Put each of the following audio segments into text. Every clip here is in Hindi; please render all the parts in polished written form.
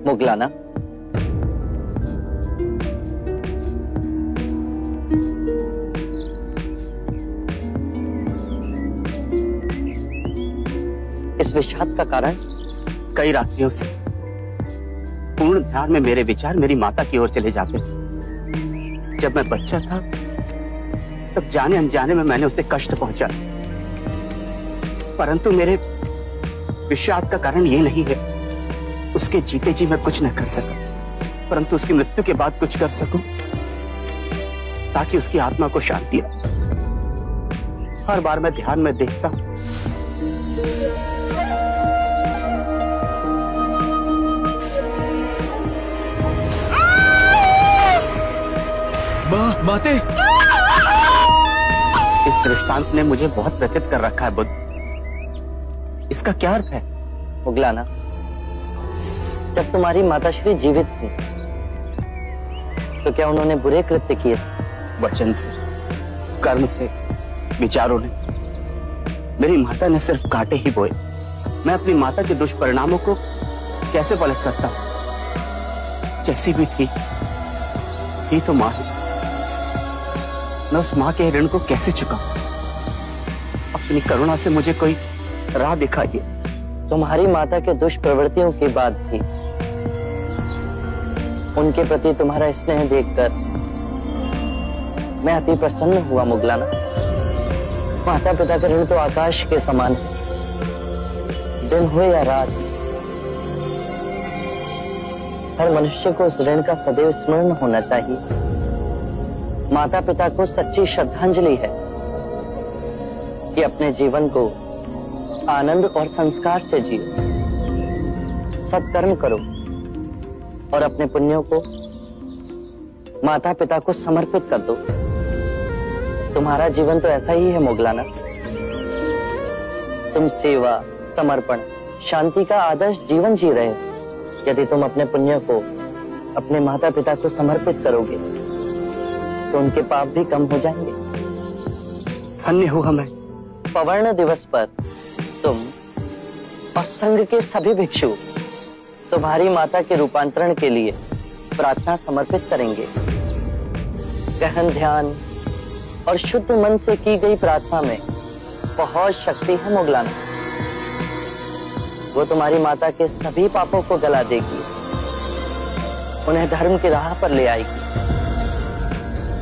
मुगलाना, इस विषाद का कारण? कई रात्रियों से पूर्ण ध्यान में मेरे विचार मेरी माता की ओर चले जाते थे। जब मैं बच्चा था तब जाने अनजाने में मैंने उसे कष्ट पहुंचा, परंतु मेरे विषाद का कारण ये नहीं है। उसके जीते जी मैं कुछ न कर सका, परंतु उसकी मृत्यु के बाद कुछ कर सकूं ताकि उसकी आत्मा को शांति आए। हर बार मैं ध्यान में देखता हूं माते। इस दृष्टांत ने मुझे बहुत व्यथित कर रखा है बुद्ध। इसका क्या अर्थ है? मुगलाना, जब तुम्हारी माताश्री जीवित थी तो क्या उन्होंने बुरे कृत्य किए थे? वचन से, कर्म से, विचारों ने। मेरी माता ने सिर्फ कांटे ही बोए। मैं अपनी माता के दुष्परिणामों को कैसे पलट सकता हूं? जैसी भी थी तो मां ही। मैं उस मां के ऋण को कैसे चुकाऊं? अपनी करुणा से मुझे कोई राह दिखाइए। तुम्हारी माता के दुष्प्रवृत्तियों की बात थी। उनके प्रति तुम्हारा स्नेह देखकर मैं अति प्रसन्न हुआ मुगलाना। माता पिता का ऋण तो आकाश के समान है, दिन हो या रात। हर मनुष्य को उस ऋण का सदैव स्मरण होना चाहिए। माता पिता को सच्ची श्रद्धांजलि है कि अपने जीवन को आनंद और संस्कार से जियो, सत्कर्म करो और अपने पुण्यों को माता पिता को समर्पित कर दो। तुम्हारा जीवन तो ऐसा ही है मुगलाना। तुम सेवा, समर्पण, शांति का आदर्श जीवन जी रहे हो। यदि तुम अपने पुण्यों को अपने माता पिता को समर्पित करोगे तो उनके पाप भी कम हो जाएंगे। धन्य हुआ मैं। पवर्ण दिवस पर तुम और संघ के सभी भिक्षु तुम्हारी माता के रूपांतरण के लिए प्रार्थना समर्पित करेंगे। गहन ध्यान और शुद्ध मन से की गई प्रार्थना में बहुत शक्ति है मुगलाना। वो तुम्हारी माता के सभी पापों को गला देगी, उन्हें धर्म की राह पर ले आएगी।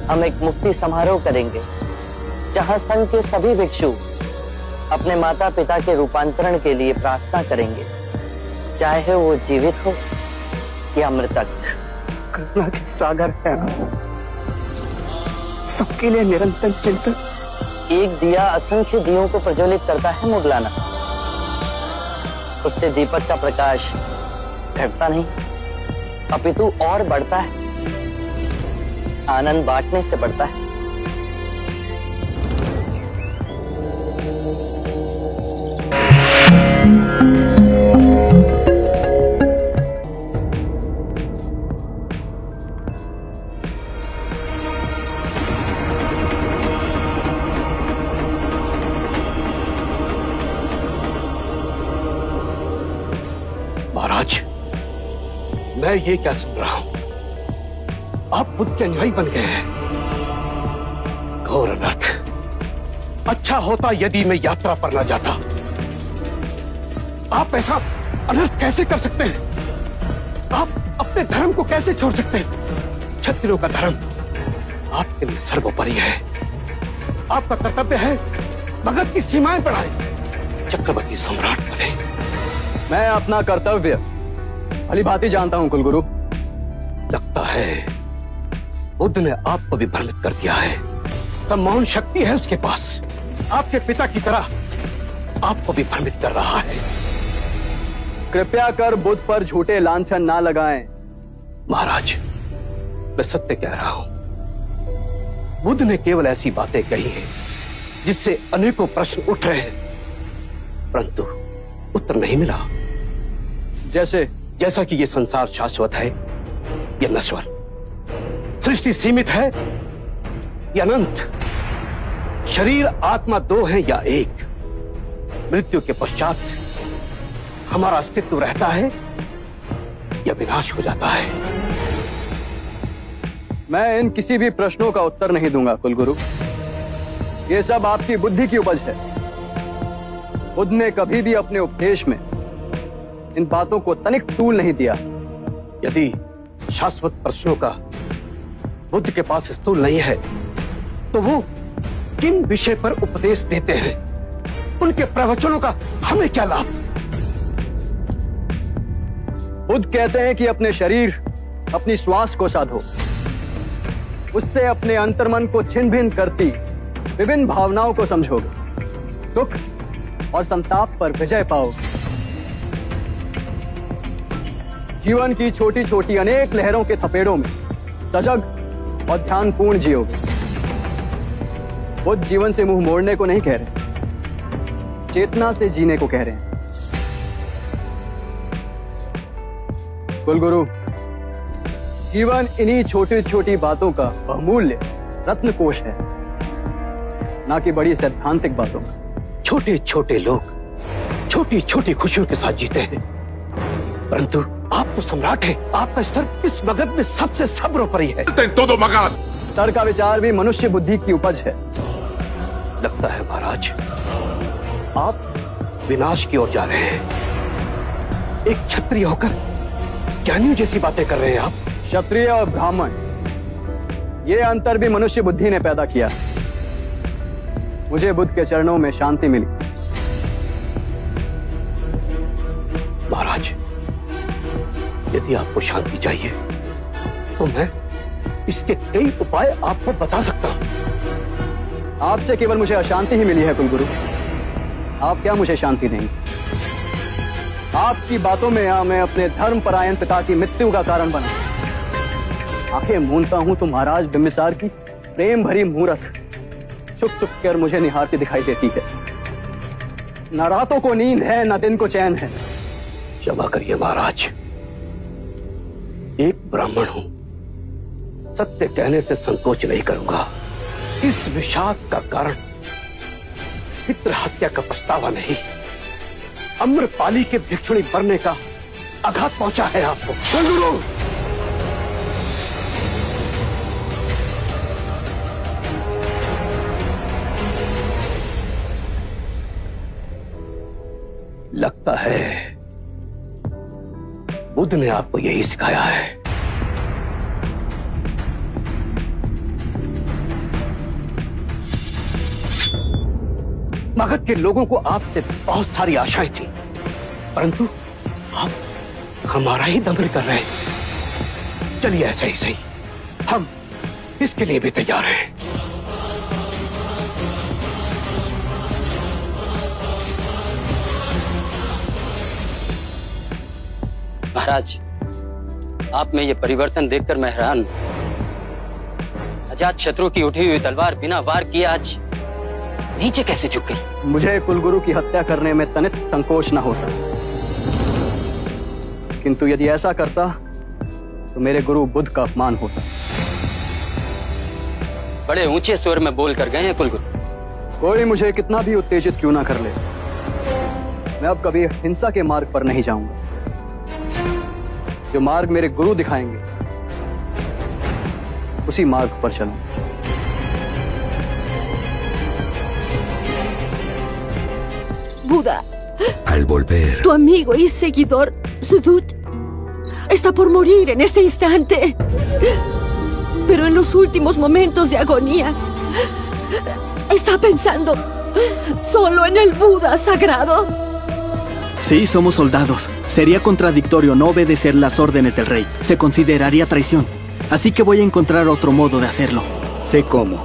हम एक मुक्ति समारोह करेंगे जहां संघ के सभी भिक्षु अपने माता पिता के रूपांतरण के लिए प्रार्थना करेंगे, चाहे वो जीवित हो या मृतक। करुणा के सागर है, सबके लिए निरंतर चिंतन। एक दिया असंख्य दियों को प्रज्वलित करता है मुगलाना। उससे दीपक का प्रकाश घटता नहीं अपितु और बढ़ता है। आनंद बांटने से बढ़ता है। महाराज, मैं ये क्या सुन रहा हूं? आप बुद्ध के अनुयायी बन गए हैं। घोर अनर्थ। अच्छा होता यदि मैं यात्रा पर न जाता। आप ऐसा अनर्थ कैसे कर सकते हैं? आप अपने धर्म को कैसे छोड़ सकते हैं? क्षत्रियों का धर्म आपके लिए सर्वोपरि है। आपका कर्तव्य है भगत की सीमाएं बढ़ाएं, चक्रवर्ती सम्राट बने। मैं अपना कर्तव्य भली भांति जानता हूं कुलगुरु। लगता है बुद्ध ने आपको भी भ्रमित कर दिया है। सम्मोहन शक्ति है उसके पास। आपके पिता की तरह आपको भी भ्रमित कर रहा है। कृपया कर बुद्ध पर झूठे लांछन ना लगाएं। महाराज, मैं सत्य कह रहा हूं। बुद्ध ने केवल ऐसी बातें कही हैं जिससे अनेकों प्रश्न उठ रहे हैं, परंतु उत्तर नहीं मिला। जैसा कि ये संसार शाश्वत है या नश्वर, सृष्टि सीमित है या अनंत, शरीर आत्मा दो है या एक, मृत्यु के पश्चात हमारा अस्तित्व रहता है या विनाश हो जाता है। मैं इन किसी भी प्रश्नों का उत्तर नहीं दूंगा कुलगुरु। ये सब आपकी बुद्धि की उपज है। बुद्ध ने कभी भी अपने उपदेश में इन बातों को तनिक तूल नहीं दिया। यदि शाश्वत प्रश्नों का बुद्ध के पास स्थूल नहीं है, तो वो किन विषय पर उपदेश देते हैं? उनके प्रवचनों का हमें क्या लाभ? बुद्ध कहते हैं कि अपने शरीर, अपनी श्वास को साधो, उससे अपने अंतर्मन को छिन्न भिन्न करती विभिन्न भावनाओं को समझोगे, दुख और संताप पर विजय पाओगे, जीवन की छोटी छोटी अनेक लहरों के थपेड़ों में सजग और ध्यानपूर्ण जियोगे। बुद्ध जीवन से मुंह मोड़ने को नहीं कह रहे, चेतना से जीने को कह रहे हैं। कुलगुरु, जीवन इन्हीं छोटी छोटी बातों का बहुमूल्य रत्न कोश है, ना कि बड़ी सैद्धांतिक बातों का। छोटे छोटे लोग छोटी छोटी खुशियों के साथ जीते हैं, परंतु आप तो सम्राट हैं। आपका स्तर इस मगध में सबसे सर्वोपरि है। स्तर का विचार भी मनुष्य बुद्धि की उपज है। लगता है महाराज, आप विनाश की ओर जा रहे हैं। एक क्षत्रिय होकर ज्ञानियों जैसी बातें कर रहे हैं आप। क्षत्रिय और ब्राह्मण, ये अंतर भी मनुष्य बुद्धि ने पैदा किया। मुझे बुद्ध के चरणों में शांति मिली। महाराज, यदि आपको शांति चाहिए तो मैं इसके कई उपाय आपको बता सकता हूं। आपसे केवल मुझे अशांति ही मिली है कुलगुरु। आप क्या मुझे शांति देंगे? आपकी बातों में मैं अपने धर्मपरायण पिता की मृत्यु का कारण बना। आंखें मूंदता हूं तो महाराज बिंबिसार की प्रेम भरी मूरत छुप छुप कर मुझे निहारती दिखाई देती है। न रातों को नींद है, न दिन को चैन है। क्षमा करिए महाराज, एक ब्राह्मण हूं, सत्य कहने से संकोच नहीं करूंगा। इस विषाद का कारण पितृ हत्या का पछतावा नहीं, अम्रपाली के भिक्षुणी बनने का आघात पहुंचा है आपको। कुलगुरु, लगता है बुद्ध ने आपको यही सिखाया है। मगध के लोगों को आपसे बहुत सारी आशाएं थी, परंतु आप हमारा ही दमन कर रहे हैं। चलिए ऐसा ही सही, हम इसके लिए भी तैयार हैं। महाराज, आप में ये परिवर्तन देखकर मैं हैरान हूं। अजात शत्रु की उठी हुई तलवार बिना वार किए आज नीचे कैसे झुक गई? मुझे कुलगुरु की हत्या करने में तनिक संकोच न होता, किंतु यदि ऐसा करता तो मेरे गुरु बुद्ध का अपमान होता। बड़े ऊंचे स्वर में बोल कर गए हैं कुलगुरु। कोई मुझे कितना भी उत्तेजित क्यों ना कर ले, मैं अब कभी हिंसा के मार्ग पर नहीं जाऊंगा। जो मार्ग मेरे गुरु दिखाएंगे उसी मार्ग पर चलूंगा। Buda, Al volver, tu amigo y seguidor, Sudut, está por morir en este instante. Pero en los últimos momentos de agonía, está pensando solo en el Buda sagrado. Sí, somos soldados. Sería contradictorio no obedecer las órdenes del rey. Se consideraría traición. Así que voy a encontrar otro modo de hacerlo. Sé cómo.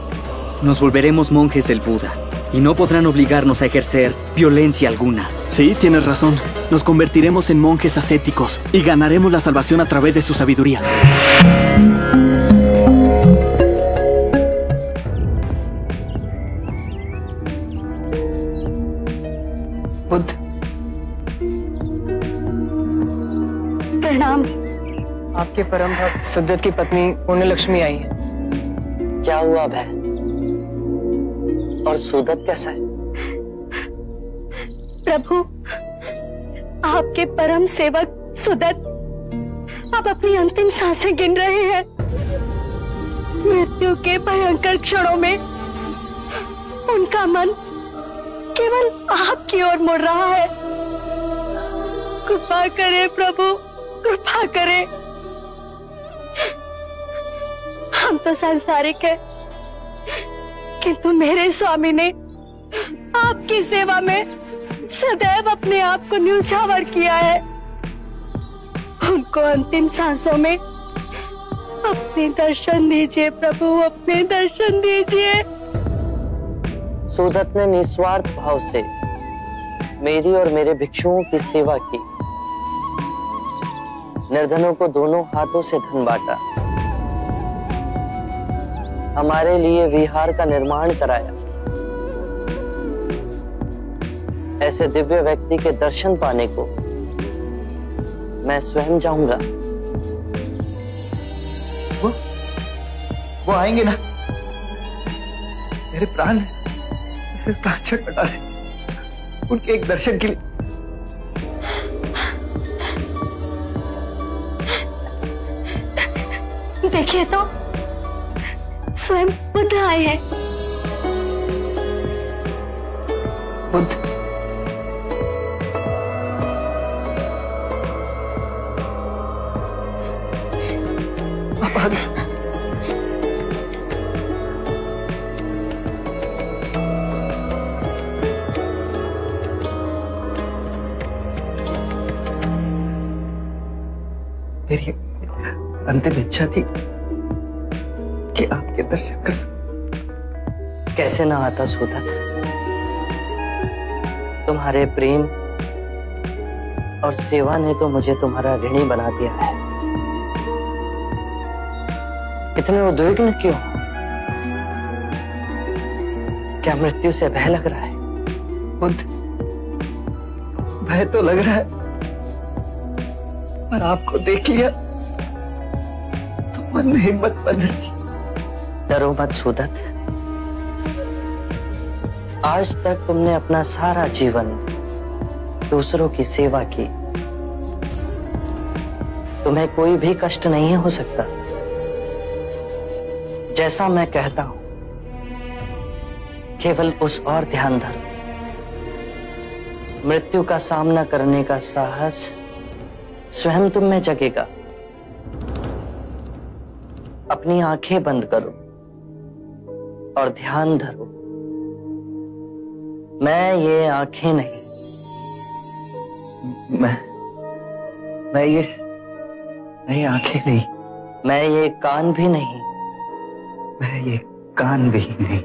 Nos volveremos monjes del Buda y no podrán obligarnos a ejercer violencia alguna. Sí, tienes razón. Nos convertiremos en monjes ascéticos y ganaremos la salvación a través de su sabiduría. प्रणाम। आपके परम भक्त सुदत की पत्नी पुण्य लक्ष्मी आई है। क्या हुआ बहन? और सुदत कैसा है? प्रभु, आपके परम सेवक सुदत अब अपनी अंतिम सांसें गिन रहे हैं। मृत्यु के भयंकर क्षणों में उनका मन केवल आपकी ओर मुड़ रहा है। कृपा करें प्रभु, कृपा करें। हम तो सांसारिक हैं, किंतु मेरे स्वामी ने आपकी सेवा में सदैव अपने आप को न्योछावर किया है। उनको अंतिम सांसों में अपने दर्शन दीजिए प्रभु, अपने दर्शन दीजिए। सुदत ने निस्वार्थ भाव से मेरी और मेरे भिक्षुओं की सेवा की। निर्धनों को दोनों हाथों से धन बांटा, हमारे लिए विहार का निर्माण कराया। ऐसे दिव्य व्यक्ति के दर्शन पाने को मैं स्वयं जाऊंगा। वो आएंगे ना? मेरे प्राण छटपटा रहे उनके एक दर्शन के लिए। देखिए तो स्वयं बुद्ध आए हैं। बुद्ध? आप आ गए। मेरी अंतिम इच्छा थी कि आपके दर्शन कर सकूं। कैसे ना आता सुदत, तुम्हारे प्रेम और सेवा ने तो मुझे तुम्हारा ऋणी बना दिया है। इतने उद्विग्न क्यों? क्या मृत्यु से भय लग रहा है? बुद्ध, भय तो लग रहा है, पर आपको देख लिया तो मन में हिम्मत बन रही। डरो मत सुदत। आज तक तुमने अपना सारा जीवन दूसरों की सेवा की। तुम्हें कोई भी कष्ट नहीं हो सकता। जैसा मैं कहता हूं, केवल उस और ध्यान धरो। मृत्यु का सामना करने का साहस स्वयं तुम में जगेगा। अपनी आंखें बंद करो और ध्यान धरो। मैं ये आंखें नहीं, मैं ये आंखें नहीं, मैं ये कान भी नहीं, मैं ये कान भी नहीं,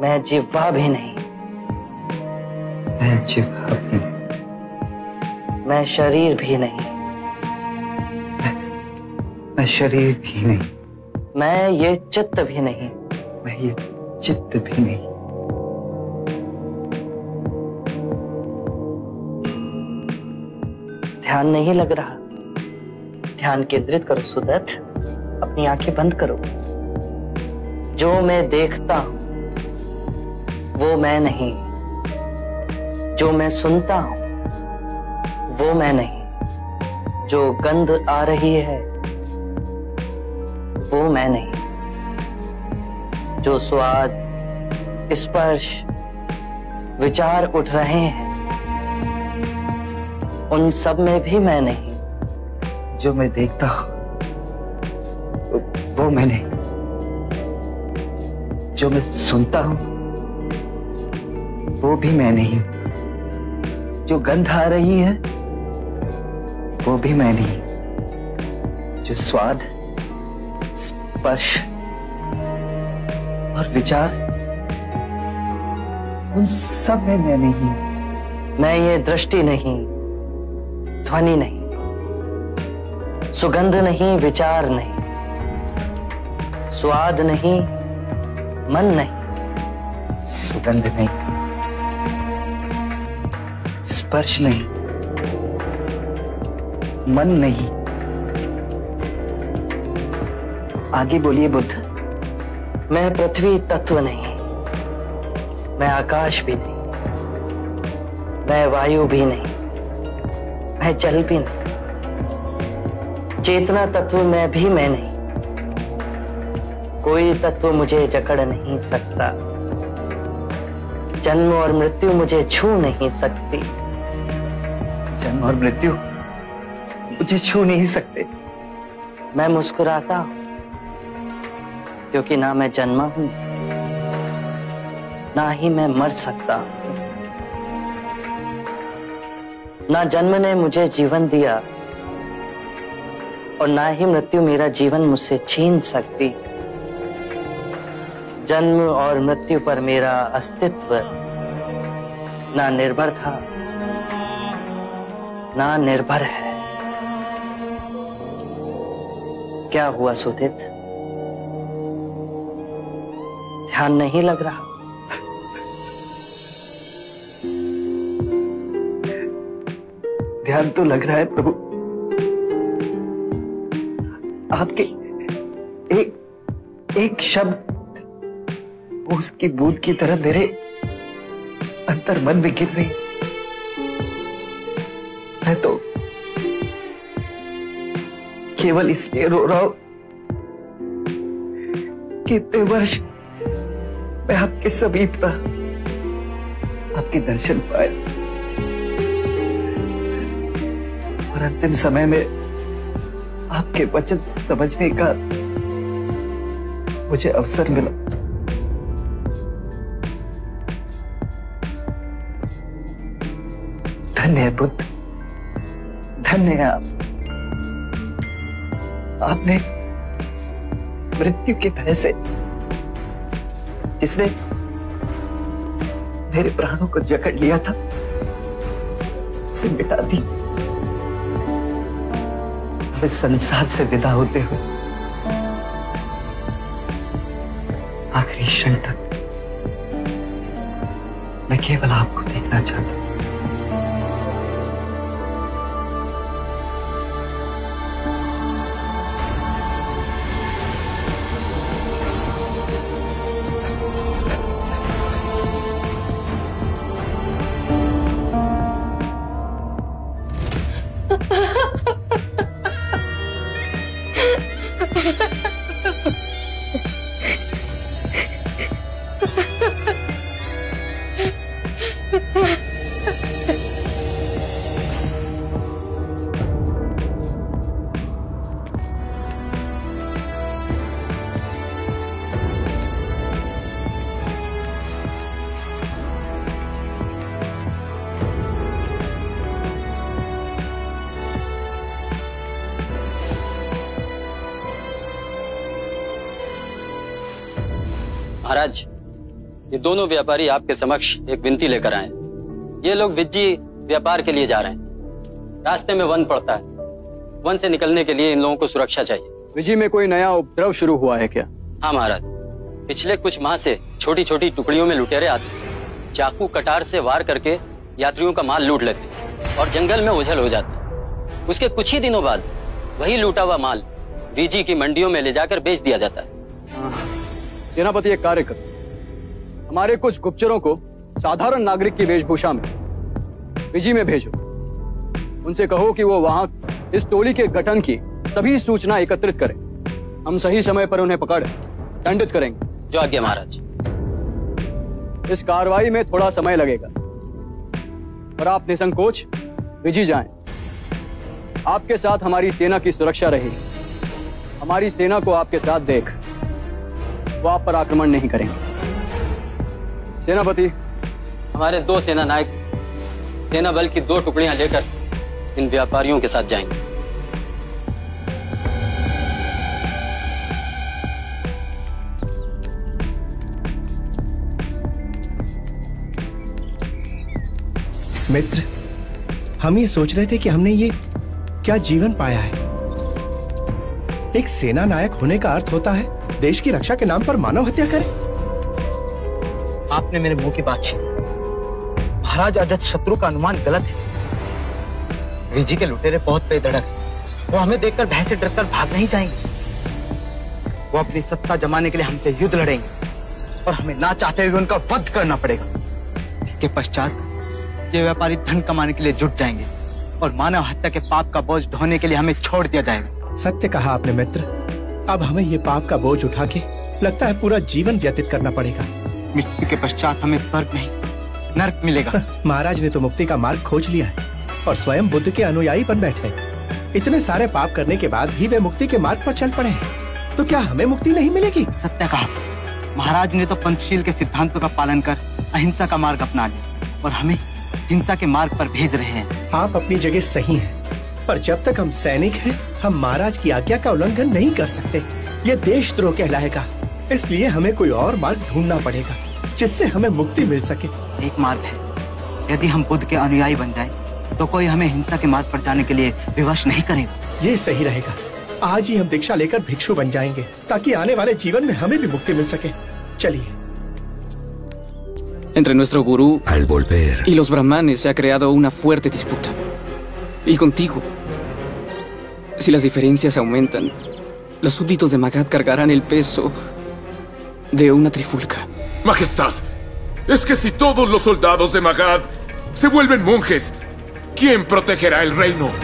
मैं जिह्वा भी नहीं, मैं जिह्वा भी नहीं, मैं शरीर भी नहीं, मैं शरीर भी नहीं, मैं ये चित्त भी नहीं, मैं ये चित्त भी नहीं। ध्यान नहीं लग रहा? ध्यान केंद्रित करो सुदत। अपनी आंखें बंद करो। जो मैं देखता हूं वो मैं नहीं, जो मैं सुनता हूं वो मैं नहीं, जो गंध आ रही है वो मैं नहीं, जो स्वाद, स्पर्श, विचार उठ रहे हैं उन सब में भी मैं नहीं। जो मैं देखता हूं वो मैं नहीं, जो मैं सुनता हूं वो भी मैं नहीं, जो गंध आ रही है वो भी मैं नहीं, जो स्वाद, स्पर्श और विचार उन सब में मैं नहीं। मैं ये दृष्टि नहीं, ध्वनि नहीं, सुगंध नहीं, विचार नहीं, स्वाद नहीं, मन नहीं, सुगंध नहीं, स्पर्श नहीं, मन नहीं। आगे बोलिए बुद्ध। मैं पृथ्वी तत्व नहीं, मैं आकाश भी नहीं, मैं वायु भी नहीं, मैं जल भी नहीं, चेतना तत्व में भी मैं नहीं। कोई तत्व मुझे जकड़ नहीं सकता, जन्म और मृत्यु मुझे छू नहीं सकती। जन्म और मृत्यु मुझे छू नहीं सकते। मैं मुस्कुराता हूं क्योंकि ना मैं जन्मा हूं, ना ही मैं मर सकता हूं। ना जन्म ने मुझे जीवन दिया और ना ही मृत्यु मेरा जीवन मुझसे छीन सकती। जन्म और मृत्यु पर मेरा अस्तित्व ना निर्भर था, ना निर्भर है। क्या हुआ सुदित? ध्यान नहीं लग रहा? ध्यान तो लग रहा है प्रभु। आपके एक शब्द उसकी बूंद की तरह मेरे अंतर मन में गिर रही। मैं तो केवल इसलिए रो रहा हूं कि इतने वर्ष मैं आपके समीप रहा, आपके दर्शन पाए और अंतिम समय में आपके वचन समझने का मुझे अवसर मिला। धन्य है बुद्ध, धन्य है आप। आपने मृत्यु के भय से, जिसने मेरे प्राणों को जकड़ लिया था, उसे मिटा दी। अब इस संसार से विदा होते हुए आखिरी क्षण तक मैं केवल आपको देखना चाहता हूं। महाराज, ये दोनों व्यापारी आपके समक्ष एक विनती लेकर आए। ये लोग विज्जी व्यापार के लिए जा रहे हैं। रास्ते में वन पड़ता है। वन से निकलने के लिए इन लोगों को सुरक्षा चाहिए। विजी में कोई नया उपद्रव शुरू हुआ है क्या? हाँ महाराज, पिछले कुछ माह से छोटी छोटी टुकड़ियों में लुटेरे आते, चाकू कटार से वार करके यात्रियों का माल लूट लेते और जंगल में ओझल हो जाते। उसके कुछ ही दिनों बाद वही लूटा हुआ माल विजी की मंडियों में ले जाकर बेच दिया जाता है। सेनापति, एक कार्य करो, हमारे कुछ गुप्तचरों को साधारण नागरिक की वेशभूषा में विजी में भेजो। उनसे कहो कि वो वहां इस टोली के गठन की सभी सूचना एकत्रित करें। हम सही समय पर उन्हें पकड़ दंडित करेंगे। जो आज्ञा महाराज। इस कार्रवाई में थोड़ा समय लगेगा और आप निसंकोच विजी जाएं। आपके साथ हमारी सेना की सुरक्षा रहेगी। हमारी सेना को आपके साथ देख वो आप पर आक्रमण नहीं करेंगे। सेनापति, हमारे 2 सेना नायक सेना बल की 2 टुकड़ियां लेकर इन व्यापारियों के साथ जाएंगे। मित्र, हम ये सोच रहे थे कि हमने ये क्या जीवन पाया है। एक सेना नायक होने का अर्थ होता है देश की रक्षा के नाम पर मानव हत्या करे। आपने मेरे मुंह की बात छीनी। महाराज अजत शत्रु का अनुमान गलत है। विजी के लुटेरे बहुत बेधड़क हैं। वो हमें देखकर भय से डरकर भाग नहीं जाएंगे। वो अपनी सत्ता जमाने के लिए हमसे युद्ध लड़ेंगे और हमें ना चाहते हुए उनका वध करना पड़ेगा। इसके पश्चात ये व्यापारी धन कमाने के लिए जुट जाएंगे और मानव हत्या के पाप का बोझ ढोने के लिए हमें छोड़ दिया जाएगा। सत्य कहा आपने मित्र। अब हमें ये पाप का बोझ उठा के लगता है पूरा जीवन व्यतीत करना पड़ेगा। मृत्यु के पश्चात हमें स्वर्ग नहीं नरक मिलेगा। महाराज ने तो मुक्ति का मार्ग खोज लिया है और स्वयं बुद्ध के अनुयायी बन बैठे हैं। इतने सारे पाप करने के बाद भी वे मुक्ति के मार्ग पर चल पड़े हैं, तो क्या हमें मुक्ति नहीं मिलेगी? सत्य कहा। महाराज ने तो पंचशील के सिद्धांतों का पालन कर अहिंसा का मार्ग अपना लिया और हमें हिंसा के मार्ग पर भेज रहे हैं। आप अपनी जगह सही हैं, पर जब तक हम सैनिक हैं, हम महाराज की आज्ञा का उल्लंघन नहीं कर सकते। ये देशद्रोह कहलाएगा। इसलिए हमें कोई और मार्ग ढूंढना पड़ेगा जिससे हमें मुक्ति मिल सके। एक मार्ग है, यदि हम बुद्ध के अनुयायी बन जाएं, तो कोई हमें हिंसा के मार्ग पर जाने के लिए विवश नहीं करेगा। ये सही रहेगा। आज ही हम दीक्षा लेकर भिक्षु बन जाएंगे ताकि आने वाले जीवन में हमें भी मुक्ति मिल सके। चलिए। Entre nuestro gurú al volver y los brahmanes se ha creado una fuerte disputa. Y contigo, si las diferencias aumentan, los súbditos de Magad cargarán el peso de una trifulca. Majestad, es que si todos los soldados de Magad se vuelven monjes, ¿quién protegerá el reino?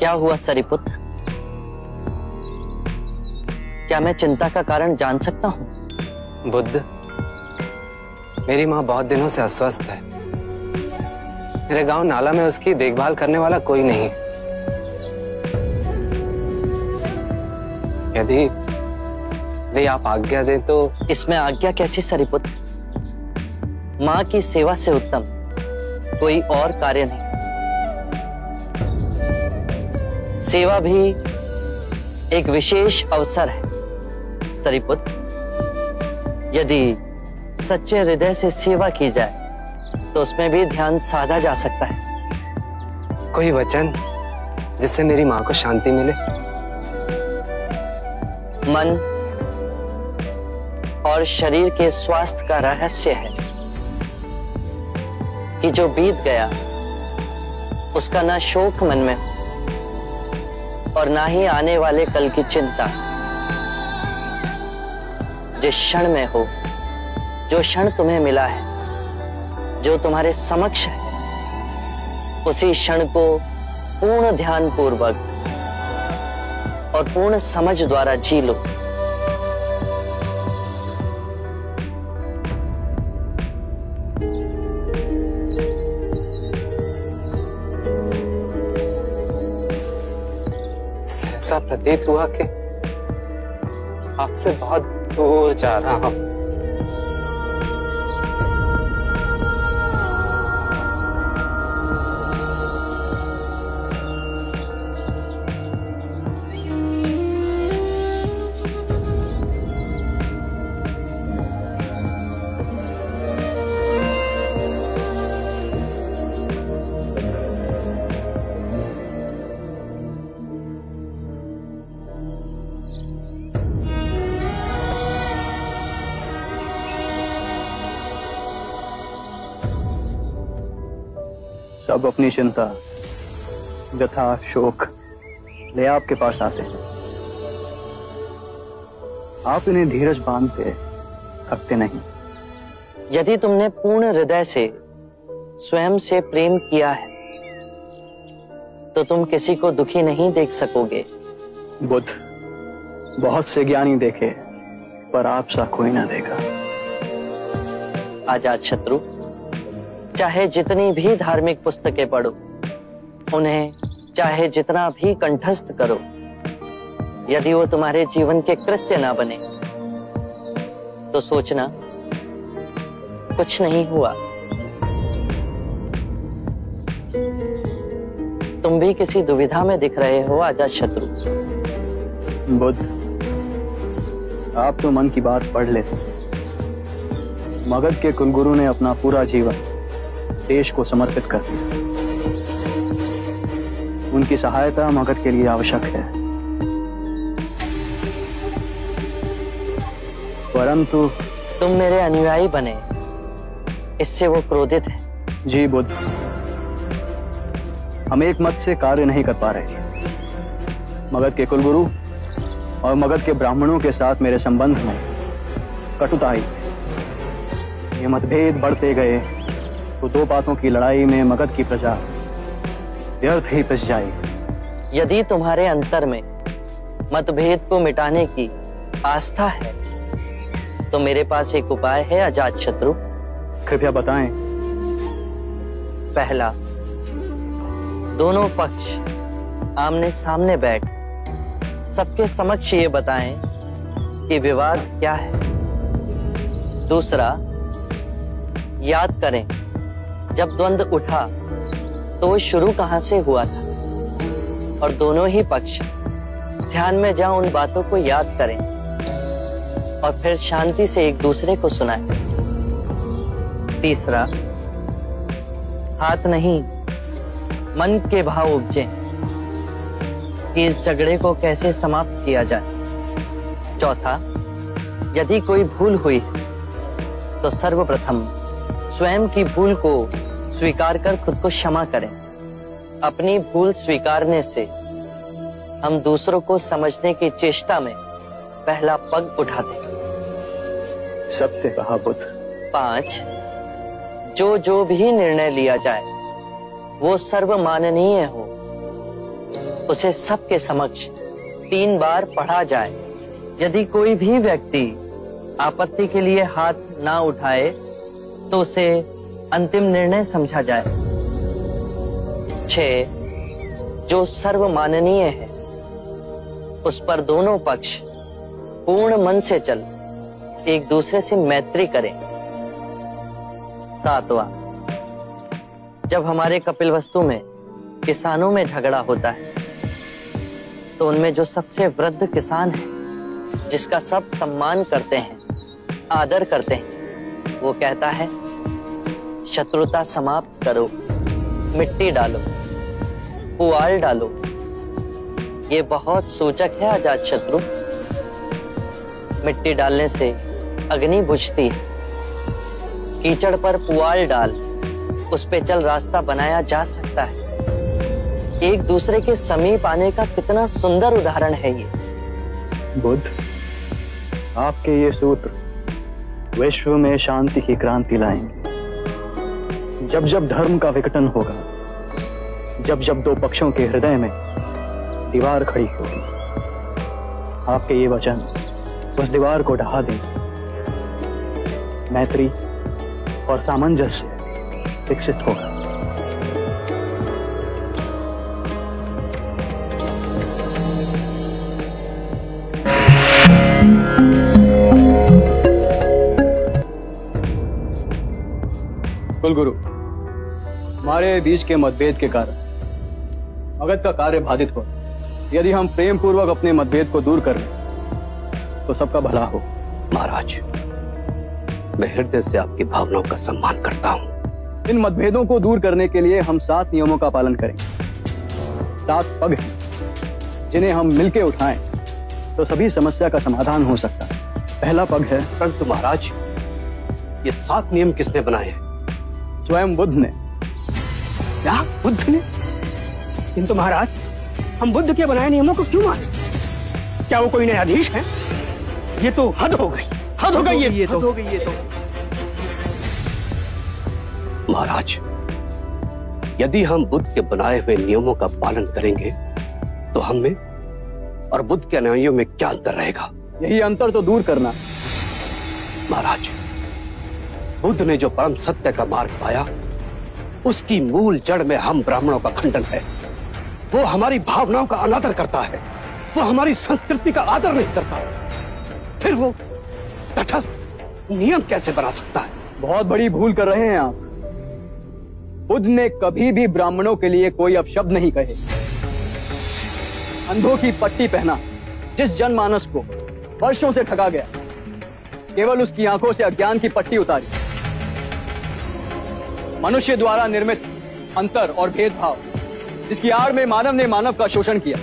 क्या हुआ सरिपुत्र? क्या मैं चिंता का कारण जान सकता हूँ? बुद्ध, मेरी माँ बहुत दिनों से अस्वस्थ है। मेरे गांव नाला में उसकी देखभाल करने वाला कोई नहीं। यदि आप आज्ञा दें तो। इसमें आज्ञा कैसी सरिपुत्र? माँ की सेवा से उत्तम कोई और कार्य नहीं। सेवा भी एक विशेष अवसर है सरिपुत्र। यदि सच्चे हृदय से सेवा की जाए तो उसमें भी ध्यान साधा जा सकता है। कोई वचन जिससे मेरी माँ को शांति मिले। मन और शरीर के स्वास्थ्य का रहस्य है कि जो बीत गया उसका ना शोक मन में हो और ना ही आने वाले कल की चिंता। जिस क्षण में हो, जो क्षण तुम्हें मिला है, जो तुम्हारे समक्ष है, उसी क्षण को पूर्ण ध्यान पूर्वक और पूर्ण समझ द्वारा जी लो। ऐसा प्रतीत हुआ कि आपसे बहुत दूर जा रहा हूं। सब अपनी चिंता, व्यथा, शोक ले आपके पास आते हैं। आप इन्हें धीरज बांध के थकते नहीं। यदि तुमने पूर्ण हृदय से स्वयं से प्रेम किया है तो तुम किसी को दुखी नहीं देख सकोगे। बुद्ध, बहुत से ज्ञानी देखे पर आप सा कोई ना देखा। आजाद शत्रु, चाहे जितनी भी धार्मिक पुस्तकें पढ़ो, उन्हें चाहे जितना भी कंठस्थ करो, यदि वो तुम्हारे जीवन के कृत्य ना बने तो सोचना कुछ नहीं हुआ। तुम भी किसी दुविधा में दिख रहे हो अजातशत्रु। बुद्ध, आप तो मन की बात पढ़ लेते। मगध के कुलगुरु ने अपना पूरा जीवन देश को समर्पित कर दिया। उनकी सहायता मगध के लिए आवश्यक है, परंतु तुम मेरे अनुयायी बने, इससे वो क्रोधित है। जी बुद्ध, हम एक मत से कार्य नहीं कर पा रहे। मगध के कुलगुरु और मगध के ब्राह्मणों के साथ मेरे संबंध में कटुता आई। ये मतभेद बढ़ते गए तो दो बातों की लड़ाई में मगध की प्रजा व्यर्थ ही पिस जाएगी। यदि तुम्हारे अंतर में मतभेद को मिटाने की आस्था है तो मेरे पास एक उपाय है अजातशत्रु। कृपया बताएं। पहला, दोनों पक्ष आमने सामने बैठ सबके समक्ष ये बताएं कि विवाद क्या है। दूसरा, याद करें जब द्वंद्व उठा तो वो शुरू कहां से हुआ था, और दोनों ही पक्ष ध्यान में जा उन बातों को याद करें और फिर शांति से एक दूसरे को सुनाएं। तीसरा, हाथ नहीं मन के भाव उपजे कि इस झगड़े को कैसे समाप्त किया जाए। चौथा, यदि कोई भूल हुई है तो सर्वप्रथम स्वयं की भूल को स्वीकार कर खुद को क्षमा करें। अपनी भूल स्वीकारने से हम दूसरों को समझने की चेष्टा में पहला पग उठाते हैं। सत्य कहा बुद्ध। 5, जो भी निर्णय लिया जाए वो सर्वमाननीय हो, उसे सबके समक्ष 3 बार पढ़ा जाए। यदि कोई भी व्यक्ति आपत्ति के लिए हाथ ना उठाए तो उसे अंतिम निर्णय समझा जाए। 6, जो सर्वमाननीय है उस पर दोनों पक्ष पूर्ण मन से चल एक दूसरे से मैत्री करें। 7वां, जब हमारे कपिलवस्तु में किसानों में झगड़ा होता है तो उनमें जो सबसे वृद्ध किसान है, जिसका सब सम्मान करते हैं, आदर करते हैं, वो कहता है शत्रुता समाप्त करो, मिट्टी डालो, पुआल डालो। ये बहुत सूचक है अजातशत्रु। मिट्टी डालने से अग्नि बुझती है, कीचड़ पर पुआल डाल उस पे चल रास्ता बनाया जा सकता है। एक दूसरे के समीप आने का कितना सुंदर उदाहरण है ये। बुद्ध, आपके ये सूत्र विश्व में शांति की क्रांति लाएंगे। जब जब धर्म का विघटन होगा, जब जब दो पक्षों के हृदय में दीवार खड़ी होगी, आपके ये वचन उस दीवार को ढहा देंगे। मैत्री और सामंजस्य विकसित होगा। कुलगुरु, हमारे बीच के मतभेद के कारण मगध का कार्य बाधित हो। यदि हम प्रेम पूर्वक अपने मतभेद को दूर कर लें तो सबका भला हो। महाराज, मैं हृदय से आपकी भावनाओं का सम्मान करता हूँ। इन मतभेदों को दूर करने के लिए हम 7 नियमों का पालन करेंगे। 7 पग हैं जिन्हें हम मिलके उठाएं तो सभी समस्या का समाधान हो सकता है। पहला पग है। परंतु महाराज, ये 7 नियम किसने बनाए हैं? स्वयं बुद्ध ने। क्या? बुद्ध ने? किंतु महाराज, हम बुद्ध के बनाए नियमों को क्यों माने? क्या वो कोई न्यायाधीश है? ये तो हद हो गई, हद हो गई ये तो। महाराज, यदि हम बुद्ध के बनाए हुए नियमों का पालन करेंगे तो हम में और बुद्ध के अनुयायियों में क्या अंतर रहेगा? यही अंतर तो दूर करना। महाराज, बुद्ध ने जो परम सत्य का मार्ग पाया, उसकी मूल जड़ में हम ब्राह्मणों का खंडन है। वो हमारी भावनाओं का अनादर करता है, वो हमारी संस्कृति का आदर नहीं करता। फिर वो तटस्थ नियम कैसे बना सकता है? बहुत बड़ी भूल कर रहे हैं आप। बुद्ध ने कभी भी ब्राह्मणों के लिए कोई अपशब्द नहीं कहे। अंधों की पट्टी पहना जिस जनमानस को वर्षों से ठगा गया, केवल उसकी आंखों से अज्ञान की पट्टी उतारी। मनुष्य द्वारा निर्मित अंतर और भेदभाव जिसकी आड़ में मानव ने मानव का शोषण किया,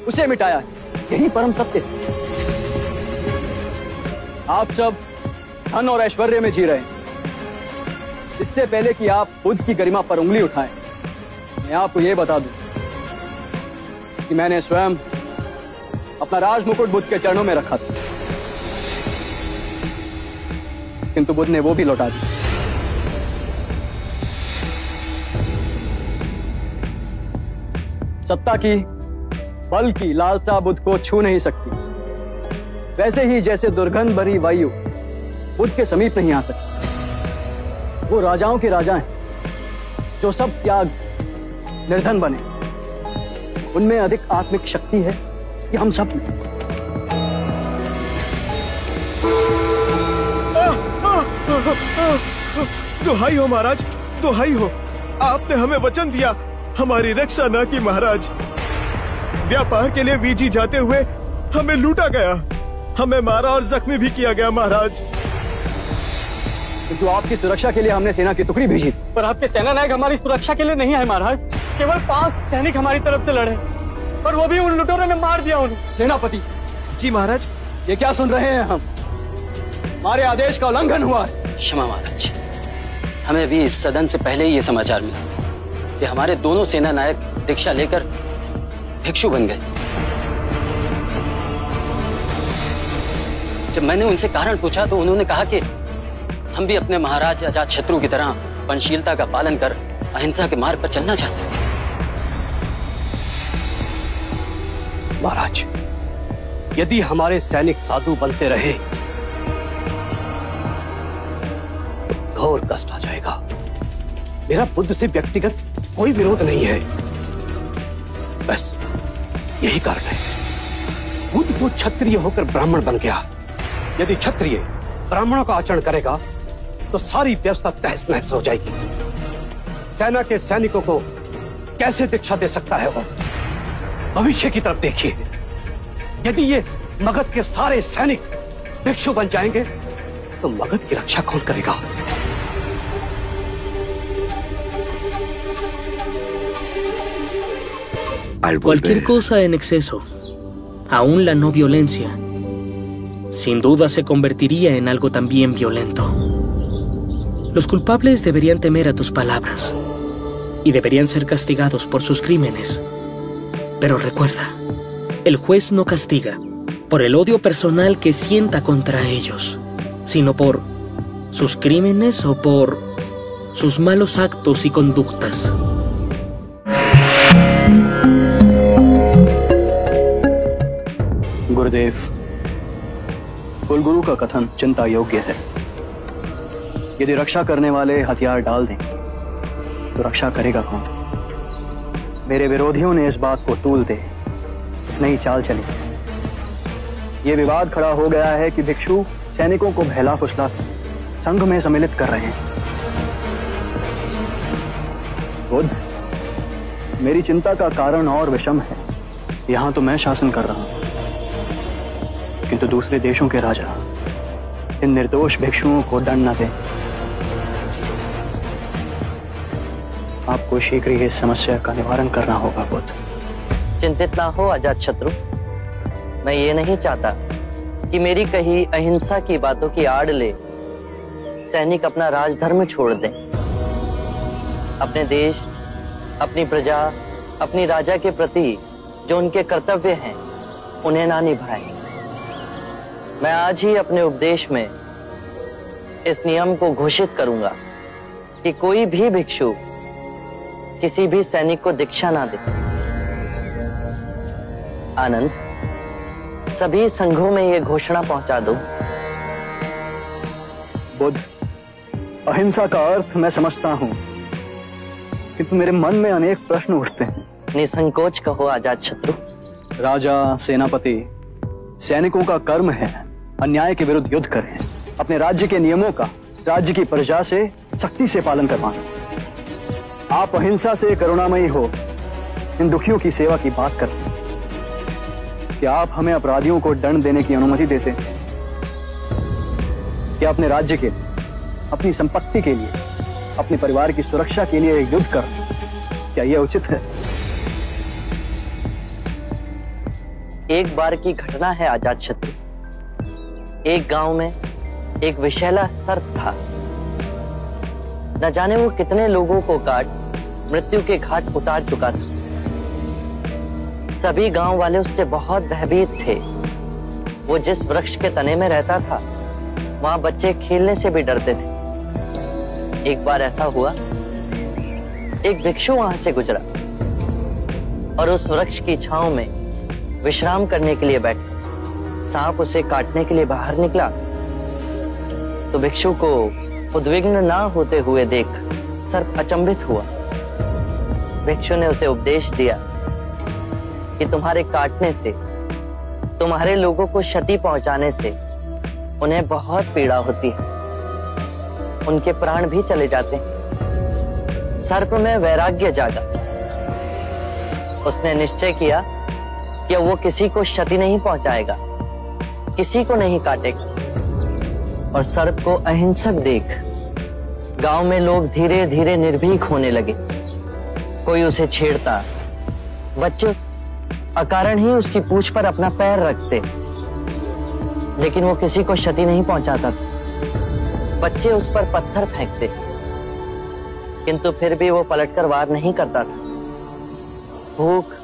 उसे मिटाया है। यही परम सत्य है। आप सब धन और ऐश्वर्य में जी रहे हैं। इससे पहले कि आप बुद्ध की गरिमा पर उंगली उठाएं, मैं आपको यह बता दूं कि मैंने स्वयं अपना राज मुकुट बुद्ध के चरणों में रखा था, किंतु बुद्ध ने वो भी लौटा दिया। सत्ता की, बल की लालसा बुद्ध को छू नहीं सकती, वैसे ही जैसे दुर्गंध भरी वायु बुद्ध के समीप नहीं आ सकती। वो राजाओं के राजा हैं, जो सब त्याग निर्धन बने। उनमें अधिक आत्मिक शक्ति है कि हम सब में। दुहाई हो महाराज, दुहाई हो। आपने हमें वचन दिया, हमारी रक्षा न की महाराज। व्यापार के लिए वीजी जाते हुए हमें लूटा गया, हमें मारा और जख्मी भी किया गया महाराज। तो आपकी सुरक्षा के लिए हमने सेना की टुकड़ी भेजी, पर आपके सेना नायक हमारी सुरक्षा के लिए नहीं आए महाराज। केवल 5 सैनिक हमारी तरफ से लड़े, पर वो भी उन लुटेरों ने मार दिया उन्हें। सेनापति जी महाराज, ये क्या सुन रहे हैं हम? हमारे आदेश का उल्लंघन हुआ है। क्षमा महाराज, हमें भी इस सदन से पहले ही ये समाचार मिला कि हमारे दोनों सेना नायक दीक्षा लेकर भिक्षु बन गए। जब मैंने उनसे कारण पूछा तो उन्होंने कहा कि हम भी अपने महाराज अजातशत्रु की तरह पंचशीलता का पालन कर अहिंसा के मार्ग पर चलना चाहते हैं। महाराज, यदि हमारे सैनिक साधु बनते रहे तो घोर कष्ट आ जाएगा। मेरा बुद्ध से व्यक्तिगत कोई विरोध नहीं है, बस यही कारण है। बुद्ध तो क्षत्रिय होकर ब्राह्मण बन गया। यदि क्षत्रिय ब्राह्मणों का आचरण करेगा तो सारी व्यवस्था तहस नहस हो जाएगी। सेना के सैनिकों को कैसे दीक्षा दे सकता है वो? भविष्य की तरफ देखिए। यदि ये मगध के सारे सैनिक भिक्षु बन जाएंगे तो मगध की रक्षा कौन करेगा? Cualquier cosa en exceso, aún la no violencia, sin duda se convertiría en algo también violento. Los culpables deberían temer a tus palabras y deberían ser castigados por sus crímenes. Pero recuerda, el juez no castiga por el odio personal que sienta contra ellos, sino por sus crímenes o por sus malos actos y conductas. गुरुदेव, कुलगुरु का कथन चिंता योग्य है। यदि रक्षा करने वाले हथियार डाल दें तो रक्षा करेगा कौन? मेरे विरोधियों ने इस बात को तूल दे नई चाल चली। ये विवाद खड़ा हो गया है कि भिक्षु सैनिकों को बहला फुसला संघ में सम्मिलित कर रहे हैं। बुद्ध, मेरी चिंता का कारण और विषम है। यहाँ तो मैं शासन कर रहा हूँ, किंतु दूसरे देशों के राजा इन निर्दोष भिक्षुओं को दंड न दें। आपको शीघ्र ही इस समस्या का निवारण करना होगा बुद्ध। चिंतित ना हो अजातशत्रु, मैं ये नहीं चाहता कि मेरी कही अहिंसा की बातों की आड़ ले सैनिक अपना राजधर्म छोड़ दें, अपने देश, अपनी प्रजा, अपनी राजा के प्रति जो उनके कर्तव्य हैं उन्हें ना निभाएं। मैं आज ही अपने उपदेश में इस नियम को घोषित करूंगा कि कोई भी भिक्षु किसी भी सैनिक को दीक्षा ना दे। आनंद, सभी संघों में ये घोषणा पहुंचा दो। बुद्ध, अहिंसा का अर्थ मैं समझता हूं, किंतु मेरे मन में अनेक प्रश्न उठते हैं। निसंकोच कहो अजातशत्रु। राजा, सेनापति, सैनिकों का कर्म है अन्याय के विरुद्ध युद्ध करें, अपने राज्य के नियमों का राज्य की प्रजा से सख्ती से पालन करवाना। आप अहिंसा से करुणामयी हो इन दुखियों की सेवा की बात करते हैं। क्या आप हमें अपराधियों को दंड देने की अनुमति देते हैं? क्या अपने राज्य के लिए, अपनी संपत्ति के लिए, अपने परिवार की सुरक्षा के लिए युद्ध कर, क्या यह उचित है? एक बार की घटना है आजाद शत्रु। एक गांव में एक विषैला सर्प था। न जाने वो कितने लोगों को काट मृत्यु के घाट उतार चुका था। सभी गांव वाले उससे बहुत भयभीत थे। वो जिस वृक्ष के तने में रहता था वहां बच्चे खेलने से भी डरते थे। एक बार ऐसा हुआ, एक भिक्षु वहां से गुजरा और उस वृक्ष की छांव में विश्राम करने के लिए बैठा। सांप उसे काटने के लिए बाहर निकला तो भिक्षु को उद्विग्न ना होते हुए देख सर्प अचंभित हुआ। भिक्षु ने उसे उपदेश दिया कि तुम्हारे काटने से, तुम्हारे लोगों को क्षति पहुंचाने से उन्हें बहुत पीड़ा होती है, उनके प्राण भी चले जाते हैं। सर्प में वैराग्य जागा। उसने निश्चय किया कि वो किसी को क्षति नहीं पहुंचाएगा, किसी को नहीं काटेगा। और सर्प को अहिंसक देख गांव में लोग धीरे धीरे निर्भीक होने लगे। कोई उसे छेड़ता, बच्चे अकारण ही उसकी पूंछ पर अपना पैर रखते, लेकिन वो किसी को क्षति नहीं पहुंचाता था। बच्चे उस पर पत्थर फेंकते, किंतु फिर भी वो पलटकर वार नहीं करता था। भूख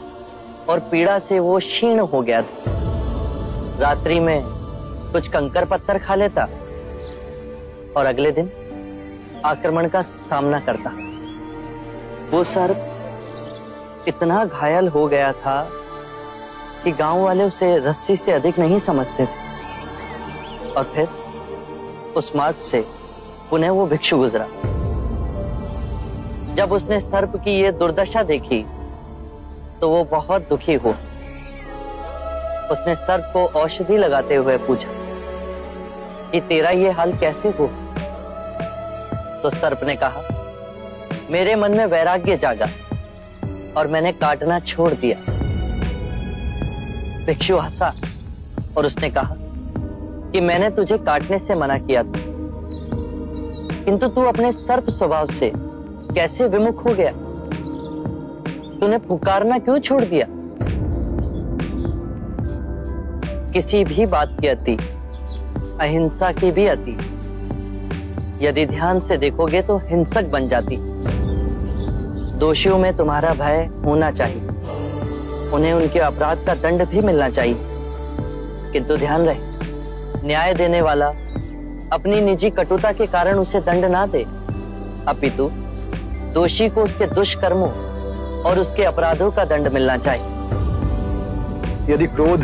और पीड़ा से वो क्षीण हो गया था। रात्रि में कुछ कंकर पत्थर खा लेता और अगले दिन आक्रमण का सामना करता। वो सर्प इतना घायल हो गया था कि गांव वाले उसे रस्सी से अधिक नहीं समझते थे। और फिर उस मार्ग से पुनः वो भिक्षु गुजरा। जब उसने सर्प की ये दुर्दशा देखी तो वो बहुत दुखी हुआ। उसने सर्प को औषधि लगाते हुए पूछा कि तेरा ये हाल कैसे हुआ? तो सर्प ने कहा, मेरे मन में वैराग्य जागा और मैंने काटना छोड़ दिया। भिक्षु हंसा और उसने कहा कि मैंने तुझे काटने से मना किया था, किंतु तू अपने सर्प स्वभाव से कैसे विमुख हो गया? तूने पुकारना क्यों छोड़ दिया? किसी भी बात की अति, अहिंसा की भी अति, यदि ध्यान से देखोगे तो हिंसक बन जाती। दोषियों में तुम्हारा भय होना चाहिए, उन्हें उनके अपराध का दंड भी मिलना चाहिए, किंतु ध्यान रहे न्याय देने वाला अपनी निजी कटुता के कारण उसे दंड ना दे, अपितु दोषी को उसके दुष्कर्मों और उसके अपराधों का दंड मिलना चाहिए। यदि क्रोध,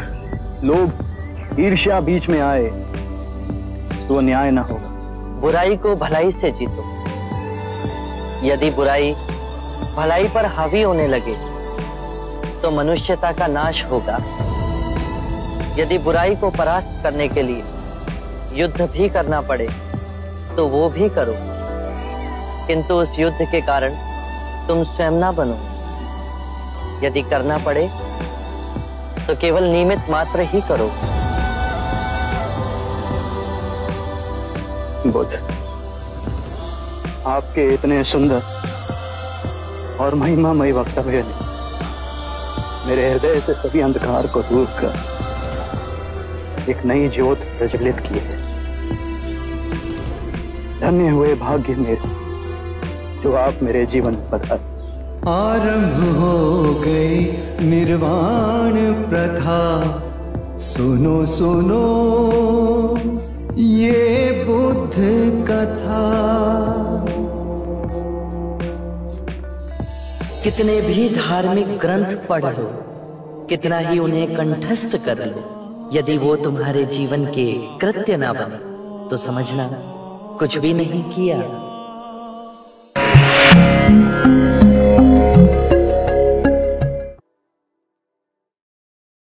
लोभ, ईर्ष्या बीच में आए तो न्याय न होगा। बुराई को भलाई से जीतो। यदि बुराई भलाई पर हावी होने लगे तो मनुष्यता का नाश होगा। यदि बुराई को परास्त करने के लिए युद्ध भी करना पड़े तो वो भी करो, किंतु उस युद्ध के कारण तुम स्वयं ना बनो। यदि करना पड़े तो केवल निमित्त मात्र ही करो। बुद्ध, आपके इतने सुंदर और महिमामय वक्तव्य ने मेरे हृदय से सभी अंधकार को दूर कर एक नई ज्योत प्रज्वलित की है। धन्य हुए भाग्य मेरे जो आप मेरे जीवन में पधारे। आरंभ हो गई निर्वाण प्रथा, सुनो सुनो ये बुद्ध कथा। कितने भी धार्मिक ग्रंथ पढ़ लो, कितना ही उन्हें कंठस्थ कर लो, यदि वो तुम्हारे जीवन के कृत्य ना बने तो समझना कुछ भी नहीं किया।